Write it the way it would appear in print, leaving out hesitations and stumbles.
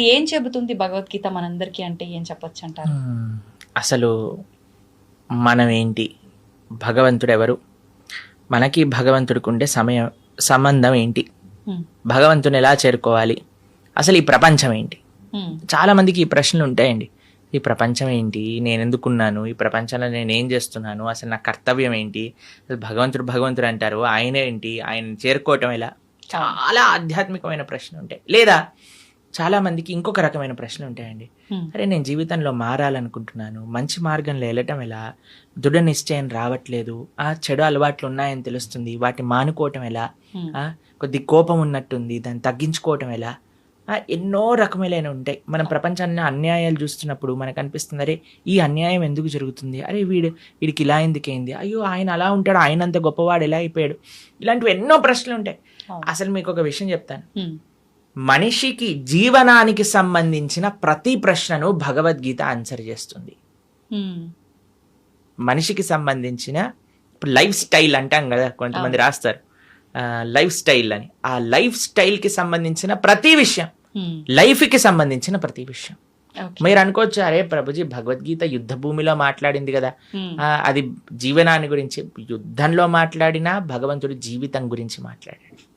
ఏం చెబుతుంది భగవద్గీత మనందరికీ అంటే ఏం చెప్పొచ్చంటారు? అసలు మనమేంటి? భగవంతుడెవరు? మనకి భగవంతుడికి ఉండే సంబంధం ఏంటి? హ్మ్. భగవంతుని ఎలా చేరుకోవాలి? అసలు ఈ ప్రపంచం ఏంటి? హ్మ్. చాలా మందికి ఈ ప్రశ్నలు ఉంటాయండి. ఈ ప్రపంచం ఏంటి? నేనెందుకున్నాను? ఈ ప్రపంచంలో నేనేం చేస్తున్నాను? అసలు నా కర్తవ్యం ఏంటి? అసలు భగవంతుడు అంటారు. ఆయనేంటి? ఆయన చేరుకోవటం ఎలా? చాలా ఆధ్యాత్మికమైన ప్రశ్నలు ఉంటాయి. లేదా చాలా మందికి ఇంకొక రకమైన ప్రశ్నలు ఉంటాయండి. హ్మ్. అరే, నేను జీవితంలో మారాలనుకుంటున్నాను, మంచి మార్గంలో వెళ్ళటం ఎలా? దృఢ నిశ్చయం రావట్లేదు, చెడు అలవాట్లు ఉన్నాయని తెలుస్తుంది, వాటిని మానుకోవటం ఎలా? హ్మ్. కొద్ది కోపం ఉన్నట్టుంది, దాన్ని తగ్గించుకోవటం ఎలా? ఎన్నో రకములైన ఉంటాయి. మనం ప్రపంచాన్ని అన్యాయాలు చూస్తున్నప్పుడు మనకు అనిపిస్తుంది, అరే ఈ అన్యాయం ఎందుకు జరుగుతుంది? అరే వీడికి ఇలా ఎందుకైంది? అయ్యో ఆయన అలా ఉంటాడు, ఆయన అంత గొప్పవాడు ఎలా అయిపోయాడు? ఇలాంటివి ఎన్నో ప్రశ్నలు ఉంటాయి. అవును. అసలు మీకు ఒక విషయం చెప్తాను. హ్మ్. మనిషికి జీవనానికి సంబంధించిన ప్రతి ప్రశ్నను భగవద్గీత ఆన్సర్ చేస్తుంది. హ్మ్. మనిషికి సంబంధించిన ఇప్పుడు లైఫ్ స్టైల్ అంటాం కదా, కొంతమంది రాస్తారు లైఫ్ స్టైల్ అని. ఆ లైఫ్ స్టైల్కి సంబంధించిన ప్రతి విషయం, హ్మ్. లైఫ్కి సంబంధించిన ప్రతి విషయం. ఓకే. మీరు అనుకోవచ్చు, అరే ప్రభుజీ భగవద్గీత యుద్ధ భూమిలో మాట్లాడింది కదా, హ్మ్. అది జీవనాన్ని గురించి. యుద్ధంలో మాట్లాడినా భగవంతుడు జీవితం గురించి మాట్లాడాడు.